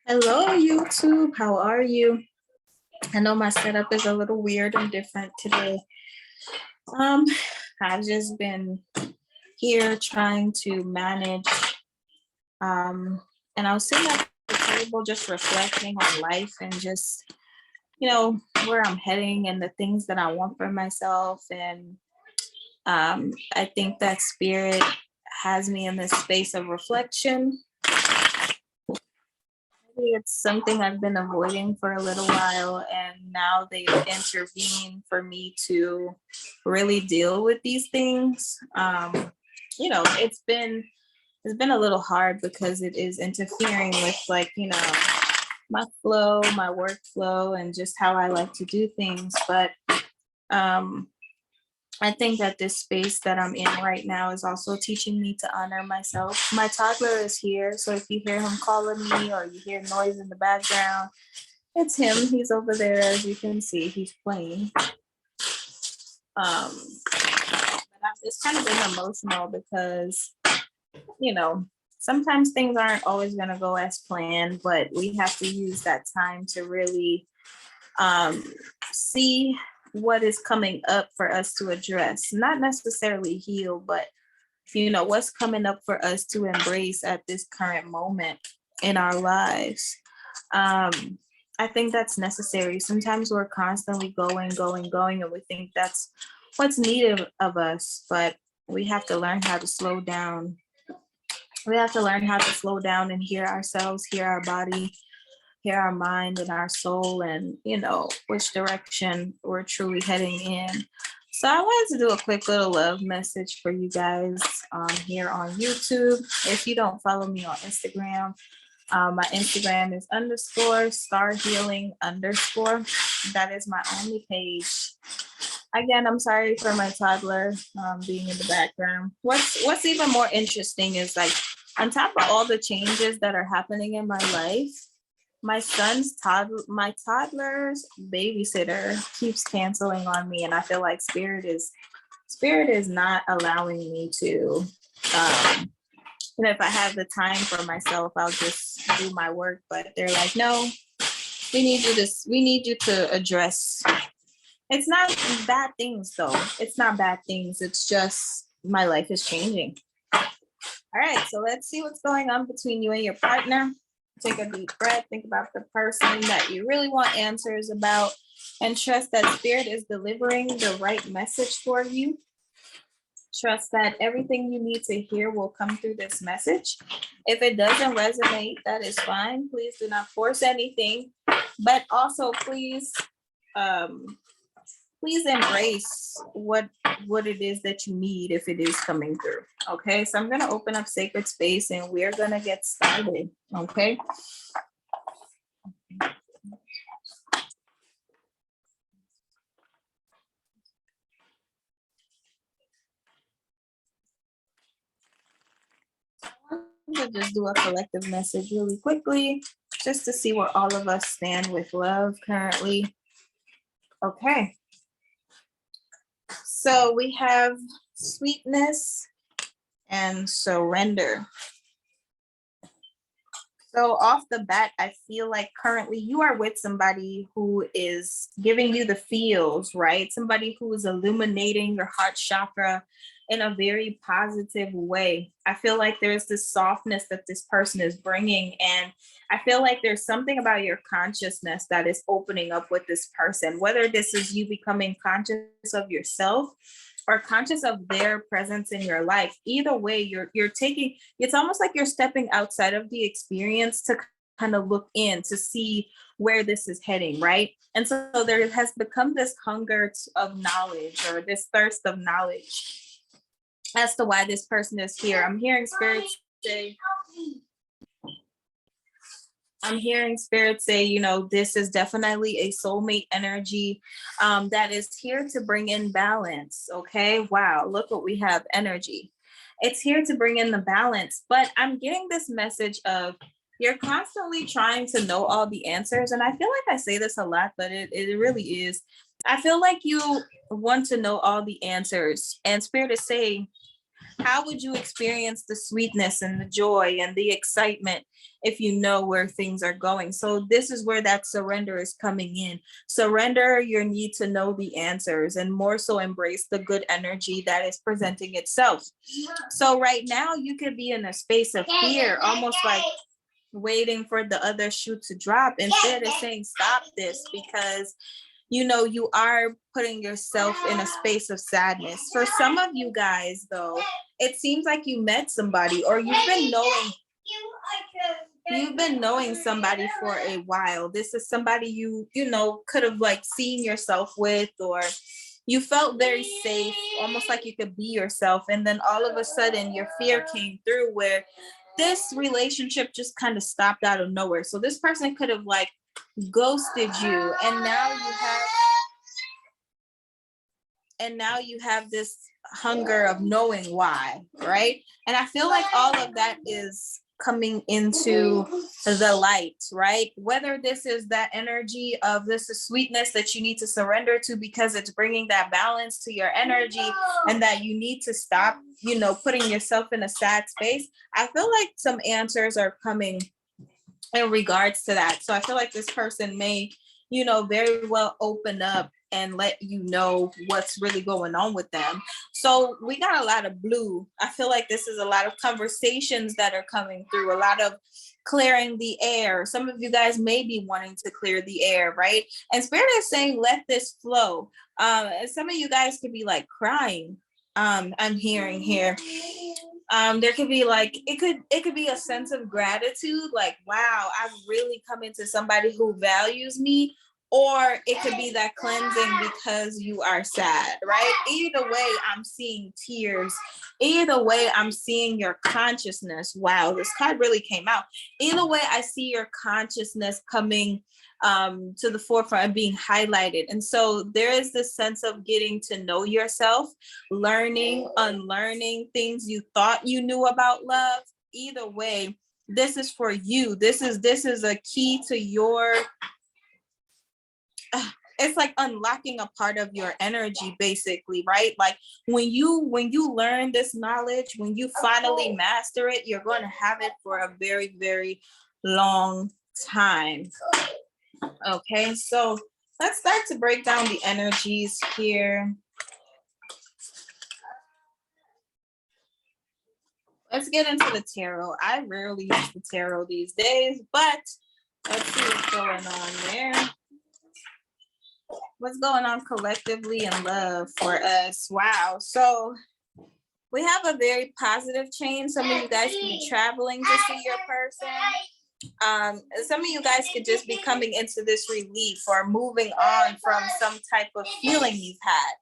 Hello, YouTube. How are you? I know my setup is a little weird and different today. Um, I've just been here trying to manage. Um, and I was sitting at the table just reflecting on life and just, where I'm heading and the things that I want for myself. And I think that spirit has me in this space of reflection. It's something I've been avoiding for a little while, and now they've intervened for me to really deal with these things. It's been a little hard because it is interfering with my flow, my workflow, and just how I like to do things. But um, I think that this space that I'm in right now is also teaching me to honor myself. My toddler is here, so if you hear him calling me or you hear noise in the background, it's him. He's over there, as you can see. He's playing. But I've just kind of been emotional because, you know, sometimes things aren't always going to go as planned, but we have to use that time to really um, see what is coming up for us to address, not necessarily heal, but what's coming up for us to embrace at this current moment in our lives. um I think that's necessary. Sometimes we're constantly going, and we think that's what's needed of us, but we have to learn how to slow down. We have to learn how to slow down and hear ourselves, hear our body, hear our mind and our soul, and which direction we're truly heading in. So I wanted to do a quick little love message for you guys here on YouTube. If you don't follow me on Instagram, my Instagram is _ star healing _ that is my only page. Again, I'm sorry for my toddler being in the background. What's even more interesting is, like, on top of all the changes that are happening in my life, my toddler's babysitter keeps canceling on me, and I feel like spirit is not allowing me to. If I have the time for myself, I'll just do my work. But they're like, no, we need you to address. It's not bad things, though. It's not bad things. It's just my life is changing. All right, so let's see what's going on between you and your partner. Take a deep breath. Think about the person that you really want answers about, and trust that spirit is delivering the right message for you. Trust that everything you need to hear will come through this message. If it doesn't resonate, that is fine. Please do not force anything, but also please embrace what it is that you need if it is coming through. Okay, so I'm going to open up sacred space and we're going to get started. Okay. To just do a collective message really quickly, just to see where all of us stand with love currently. Okay. So we have sweetness and surrender. So off the bat, I feel like currently you are with somebody who is giving you the feels, right? Somebody who is illuminating your heart chakra in a very positive way. I feel like there's this softness that this person is bringing. And I feel like there's something about your consciousness that is opening up with this person, whether this is you becoming conscious of yourself or conscious of their presence in your life. Either way, you're taking, it's almost like you're stepping outside of the experience to kind of look in to see where this is heading, right? And so there has become this hunger of knowledge, or this thirst of knowledge as to why this person is here. I'm hearing spirit say, this is definitely a soulmate energy that is here to bring in balance. Okay. Wow. Look what we have, energy. It's here to bring in the balance. But I'm getting this message of you're constantly trying to know all the answers. And I feel like I say this a lot, but it really is. I feel like you want to know all the answers. And spirit is saying, How would you experience the sweetness and the joy and the excitement if you know where things are going? So this is where that surrender is coming in. Surrender your need to know the answers and more so embrace the good energy that is presenting itself. So right now you could be in a space of fear, almost like waiting for the other shoe to drop instead of saying stop this, because you are putting yourself in a space of sadness. For some of you guys, though, it seems like you met somebody or you've been knowing somebody for a while. This is somebody you could have like seen yourself with, or you felt very safe, almost like you could be yourself. And then all of a sudden your fear came through where this relationship just kind of stopped out of nowhere. So this person could have like ghosted you, and now you have this hunger of knowing why, right? And I feel like all of that is coming into the light, right? Whether this is that energy of this is sweetness that you need to surrender to because it's bringing that balance to your energy, and that you need to stop, putting yourself in a sad space. I feel like some answers are coming in regards to that. So I feel like this person may, very well open up and let you know what's really going on with them. So we got a lot of blue. I feel like this is a lot of conversations that are coming through, a lot of clearing the air. Some of you guys may be wanting to clear the air, right? And Spirit is saying, let this flow. And some of you guys could be like crying. I'm hearing here. There could be like it could be a sense of gratitude, like wow, I've really come into somebody who values me, or it could be that cleansing because you are sad, right? Either way, I'm seeing tears. Either way, I'm seeing your consciousness. Wow, this card really came out. Either way, I see your consciousness coming to the forefront and being highlighted. And so there is this sense of getting to know yourself, learning, unlearning things you thought you knew about love. Either way, this is for you. This is a key to your it's like unlocking a part of your energy, basically, right? Like when you learn this knowledge, when you finally master it, you're going to have it for a very, very long time. Okay, so let's start to break down the energies here. Let's get into the tarot. I rarely use the tarot these days, but let's see what's going on there. What's going on collectively in love for us? Wow. So we have a very positive change. Some of you guys could be traveling to see your person. Some of you guys could just be coming into this relief or moving on from some type of feeling you've had.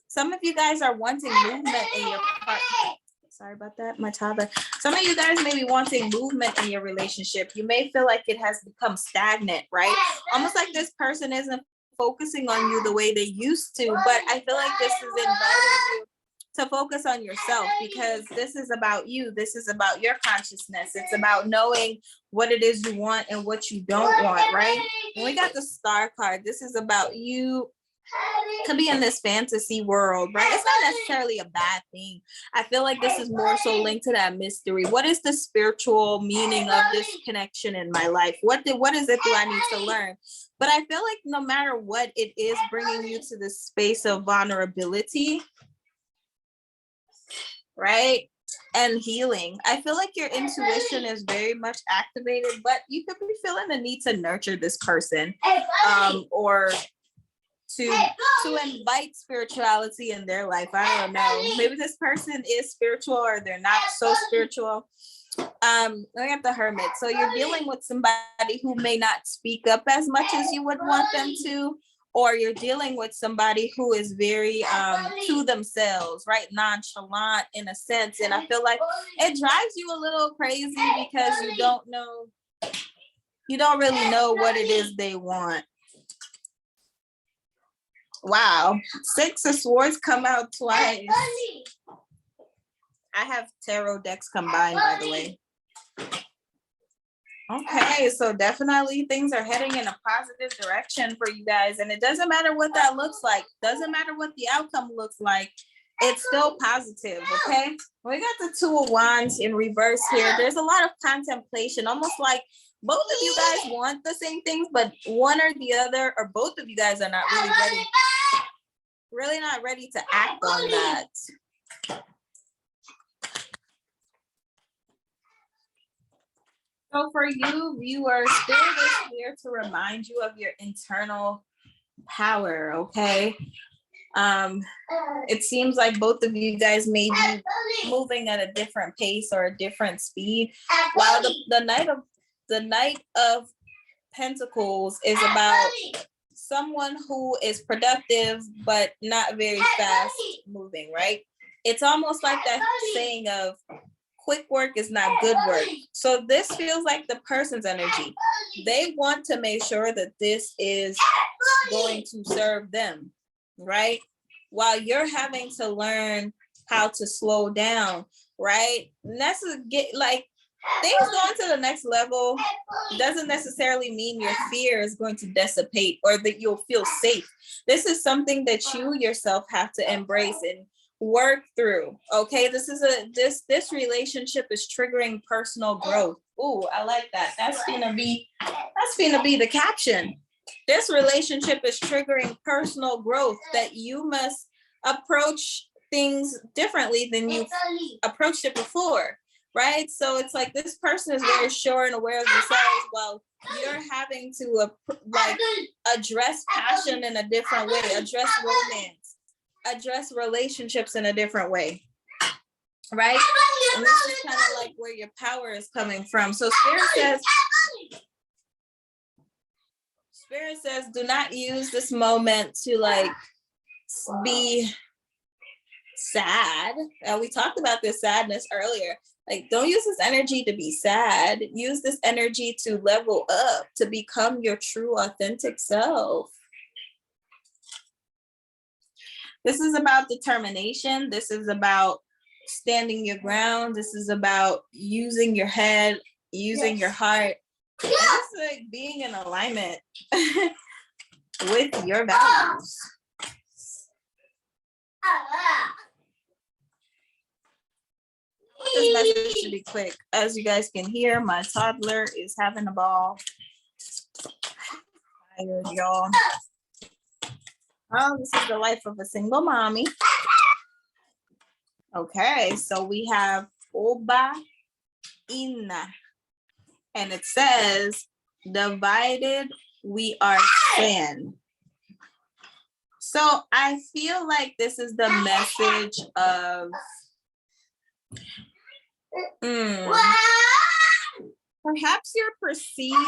Some of you guys are wanting movement in your partner. Sorry about that, my toddler. Some of you guys may be wanting movement in your relationship. You may feel like it has become stagnant, right? Almost like this person isn't focusing on you the way they used to, but I feel like this is inviting you to focus on yourself, because this is about you. This is about your consciousness. It's about knowing what it is you want and what you don't want, right? When we got the Star card, this is about you could be in this fantasy world, right? It's not necessarily a bad thing. I feel like this is more so linked to that mystery. What is the spiritual meaning of this connection in my life? What is it that I need to learn? But I feel like no matter what, it is bringing you to this space of vulnerability, right? And healing. I feel like your intuition is very much activated, but you could be feeling the need to nurture this person, or to invite spirituality in their life. I don't know. Maybe this person is spiritual or they're not so spiritual. We have the Hermit. So you're dealing with somebody who may not speak up as much as you would want them to, or you're dealing with somebody who is very to themselves, right? Nonchalant in a sense. And I feel like it drives you a little crazy because you don't really know what it is they want. Wow, 6 of Swords come out twice. I have tarot decks combined, by the way. Okay, so definitely things are heading in a positive direction for you guys. And it doesn't matter what that looks like. Doesn't matter what the outcome looks like. it's still positive, okay? We got the Two of Wands in reverse here. There's a lot of contemplation, almost like both of you guys want the same things, but one or the other, or both of you guys are not really not ready to act on that. So for you, viewers, Spirit is here to remind you of your internal power, okay? It seems like both of you guys may be moving at a different pace or a different speed. While the Knight of Pentacles is about someone who is productive but not very fast moving, right? It's almost like that saying of quick work is not good work. So this feels like the person's energy. They want to make sure that this is going to serve them, right? While you're having to learn how to slow down, right? And that's like things going to the next level doesn't necessarily mean your fear is going to dissipate or that you'll feel safe. This is something that you yourself have to embrace and work through. Okay, this relationship is triggering personal growth. Ooh, I like that. That's gonna be the caption. This relationship is triggering personal growth, that you must approach things differently than you've approached it before, right? So it's like this person is very sure and aware of themselves, while you're having to address passion in a different way, address romance, address relationships in a different way, right? And this is kind of like where your power is coming from. So Spirit says, do not use this moment to like be sad. We talked about this sadness earlier. Like, don't use this energy to be sad. Use this energy to level up, to become your true, authentic self. This is about determination. This is about standing your ground. This is about using your head, using your heart. And it's like being in alignment with your values. This message should be quick. As you guys can hear, my toddler is having a ball. Tired, y'all. Oh, this is the life of a single mommy. Okay, so we have Oba Ina. And it says, divided we are sin. So I feel like this is the message of perhaps you're perceiving,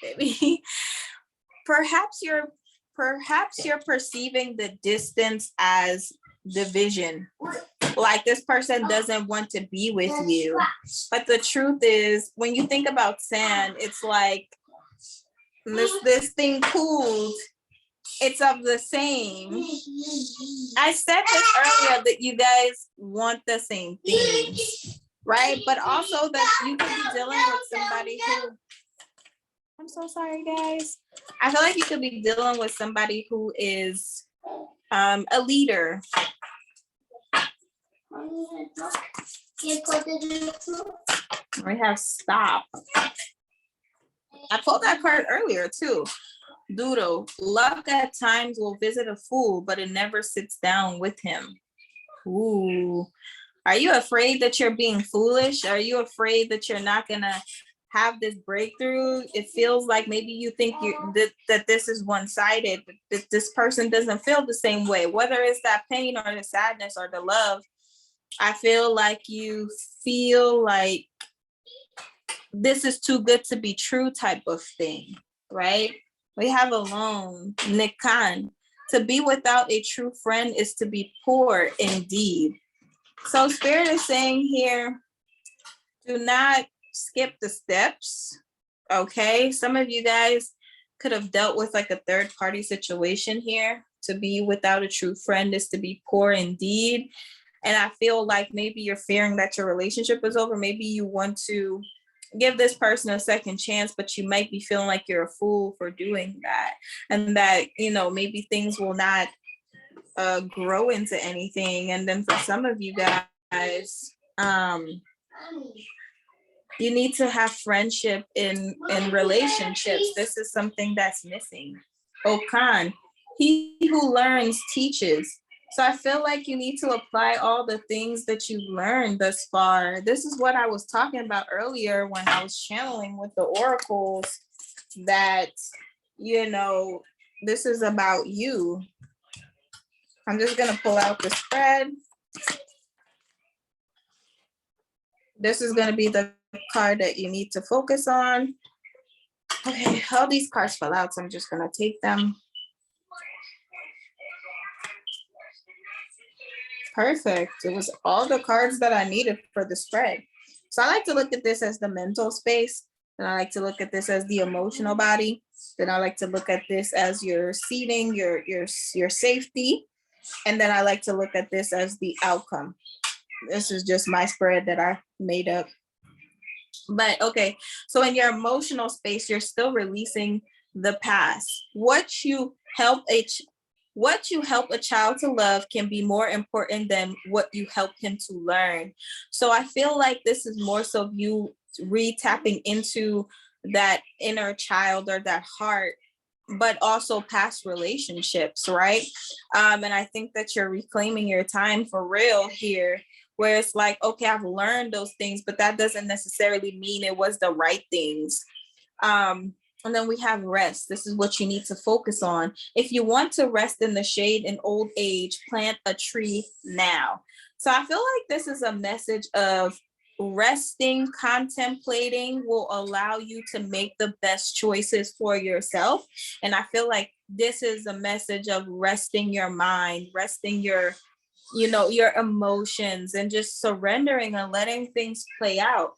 baby. Perhaps you're perceiving the distance as division. Like this person doesn't want to be with you. But the truth is, when you think about sand, it's like this thing cooled. It's of the same. I said this earlier that you guys want the same things, right? But also that you could be dealing with somebody who, I'm so sorry, guys. I feel like you could be dealing with somebody who is a leader. We have stop. I pulled that card earlier too. Doodle, luck at times will visit a fool, but it never sits down with him. Ooh. Are you afraid that you're being foolish? Are you afraid that you're not gonna have this breakthrough? It feels like maybe you think that this is one-sided, but that this person doesn't feel the same way. Whether it's that pain or the sadness or the love, I feel like you feel like this is too good to be true type of thing, right? We have alone, Nikan. To be without a true friend is to be poor indeed. So Spirit is saying here, do not skip the steps, okay? Some of you guys could have dealt with like a third party situation here. To be without a true friend is to be poor indeed. And I feel like maybe you're fearing that your relationship is over. Maybe you want to give this person a second chance, but you might be feeling like you're a fool for doing that. And that, maybe things will not grow into anything. And then for some of you guys, you need to have friendship in relationships. This is something that's missing. Okan, he who learns teaches. So I feel like you need to apply all the things that you've learned thus far. This is what I was talking about earlier when I was channeling with the oracles, that, you know, this is about you. I'm just gonna pull out the spread. This is gonna be the card that you need to focus on. Okay, all these cards fell out, so I'm just gonna take them. Perfect. It was all the cards that I needed for the spread. So I like to look at this as the mental space. Then I like to look at this as the emotional body. Then I like to look at this as your seating, your safety. And then I like to look at this as the outcome. This is just my spread that I made up. But okay, so in your emotional space, you're still releasing the past. What you help a child to love can be more important than what you help him to learn. So I feel like this is more so you re-tapping into that inner child or that heart, but also past relationships, right? And I think that you're reclaiming your time for real here, where it's like, okay, I've learned those things, but that doesn't necessarily mean it was the right things. And then we have rest. This is what you need to focus on. If you want to rest in the shade in old age, plant a tree now. So I feel like this is a message of resting, contemplating will allow you to make the best choices for yourself. And I feel like this is a message of resting your mind, resting your emotions, and just surrendering and letting things play out.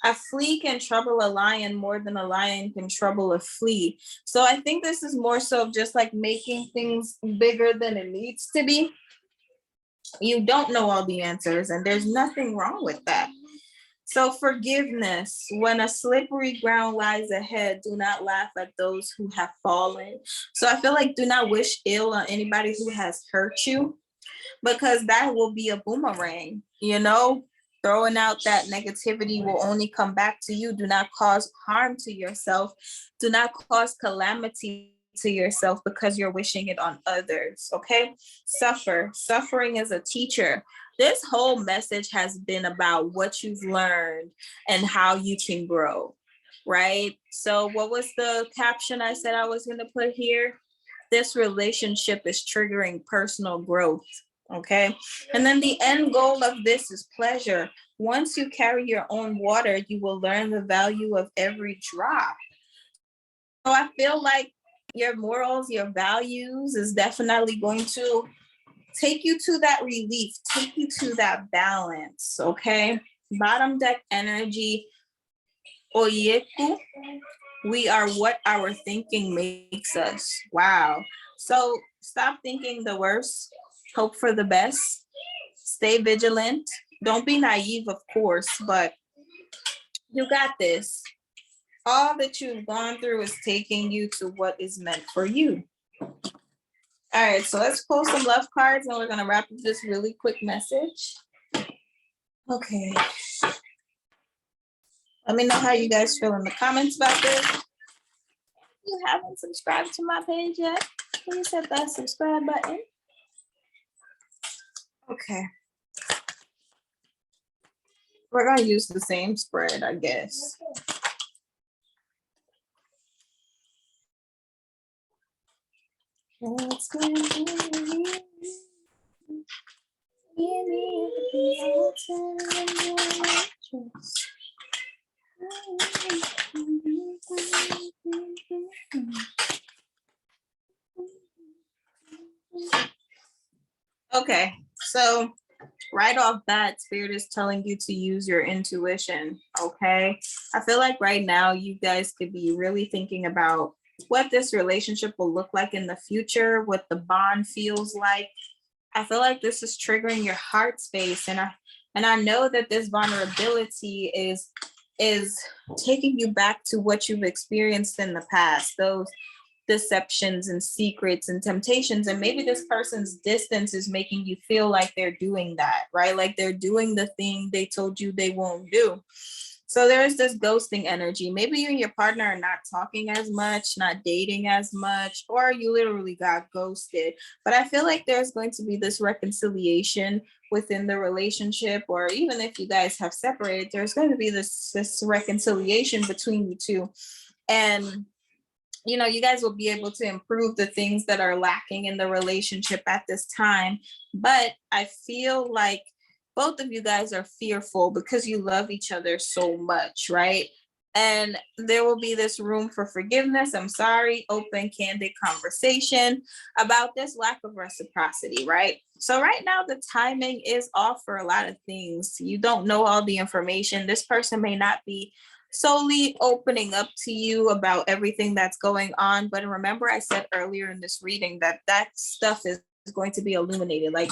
A flea can trouble a lion more than a lion can trouble a flea. So I think this is more so just like making things bigger than it needs to be. You don't know all the answers, and there's nothing wrong with that. So forgiveness, when a slippery ground lies ahead, do not laugh at those who have fallen. So I feel like do not wish ill on anybody who has hurt you, because that will be a boomerang, throwing out that negativity will only come back to you. Do not cause harm to yourself. Do not cause calamity to yourself because you're wishing it on others, okay? Suffering is a teacher. This whole message has been about what you've learned and how you can grow, right? So what was the caption I said I was going to put here? This relationship is triggering personal growth. Okay. And then the end goal of this is pleasure. Once you carry your own water, you will learn the value of every drop. So I feel like your morals, your values is definitely going to take you to that relief, take you to that balance. Okay. Bottom deck energy. Oyeku. We are what our thinking makes us. Wow. So stop thinking the worst. Hope for the best. Stay vigilant. Don't be naive, of course, but you got this. All that you've gone through is taking you to what is meant for you. All right, so let's pull some love cards and we're going to wrap up this really quick message. Okay. Let me know how you guys feel in the comments about this. If you haven't subscribed to my page yet, please hit that subscribe button. Okay. We're going to use the same spread, I guess. Okay, so right off bat, Spirit is telling you to use your intuition, okay? I feel like right now you guys could be really thinking about what this relationship will look like in the future, what the bond feels like. I feel like this is triggering your heart space, and I know that this vulnerability is taking you back to what you've experienced in the past, those deceptions and secrets and temptations. And maybe this person's distance is making you feel like they're doing that, right? Like they're doing the thing they told you they won't do. So there's this ghosting energy. Maybe you and your partner are not talking as much, not dating as much, or you literally got ghosted. But I feel like there's going to be this reconciliation within the relationship, or even if you guys have separated, there's going to be this reconciliation between you two. And you guys will be able to improve the things that are lacking in the relationship at this time. But I feel like both of you guys are fearful because you love each other so much, right? And there will be this room for forgiveness. I'm sorry, open, candid conversation about this lack of reciprocity, right? So right now, the timing is off for a lot of things. You don't know all the information. This person may not be solely opening up to you about everything that's going on. But remember, I said earlier in this reading that stuff is going to be illuminated. Like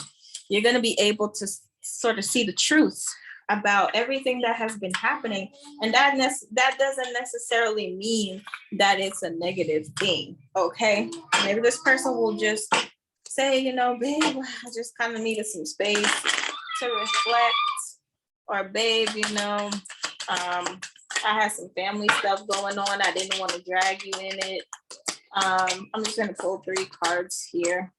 you're going to be able to sort of see the truth about everything that has been happening. And that doesn't necessarily mean that it's a negative thing. Okay. Maybe this person will just say, babe, I just kind of needed some space to reflect. Or babe, I had some family stuff going on. I didn't want to drag you in it. I'm just going to pull 3 cards here.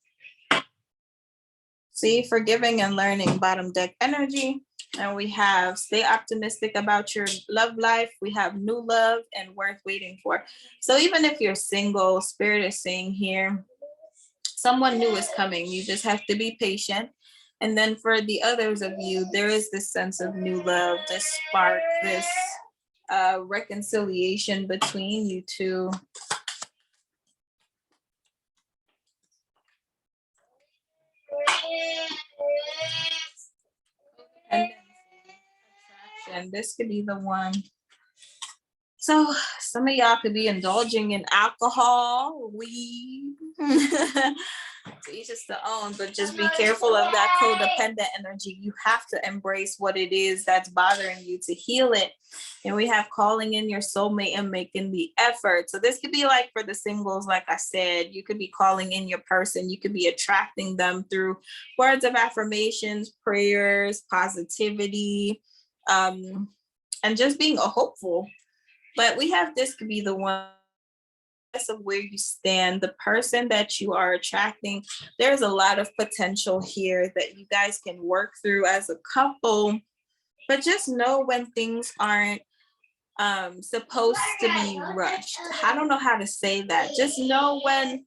See, forgiving and learning, bottom deck energy. And we have stay optimistic about your love life. We have new love and worth waiting for. So even if you're single, Spirit is saying here, someone new is coming. You just have to be patient. And then for the others of you, there is this sense of new love, this spark, this reconciliation between you two. And this could be the one. So some of y'all could be indulging in alcohol, weed, to each is their own, but just be careful of that codependent energy. You have to embrace what it is that's bothering you to heal it. And we have calling in your soulmate and making the effort. So this could be like for the singles, like I said, you could be calling in your person. You could be attracting them through words of affirmations, prayers, positivity, and just being a hopeful. But we have this could be the one of where you stand, the person that you are attracting. There's a lot of potential here that you guys can work through as a couple. But just know when things aren't supposed to be rushed. I don't know how to say that. Just know when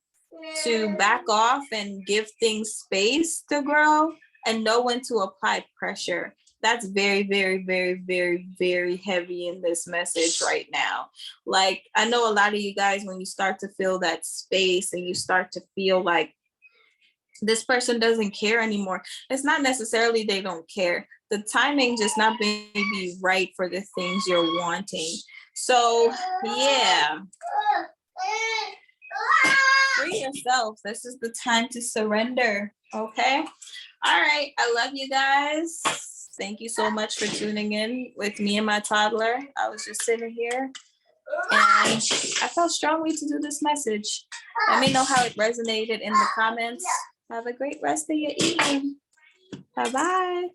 to back off and give things space to grow, and know when to apply pressure. That's very, very, very, very, very heavy in this message right now. Like, I know a lot of you guys, when you start to feel that space and you start to feel like this person doesn't care anymore, it's not necessarily they don't care. The timing just not maybe right for the things you're wanting. So, yeah. Free yourself. This is the time to surrender. Okay. All right. I love you guys. Thank you so much for tuning in with me and my toddler. I was just sitting here and I felt strongly to do this message. Let me know how it resonated in the comments. Have a great rest of your evening. Bye-bye.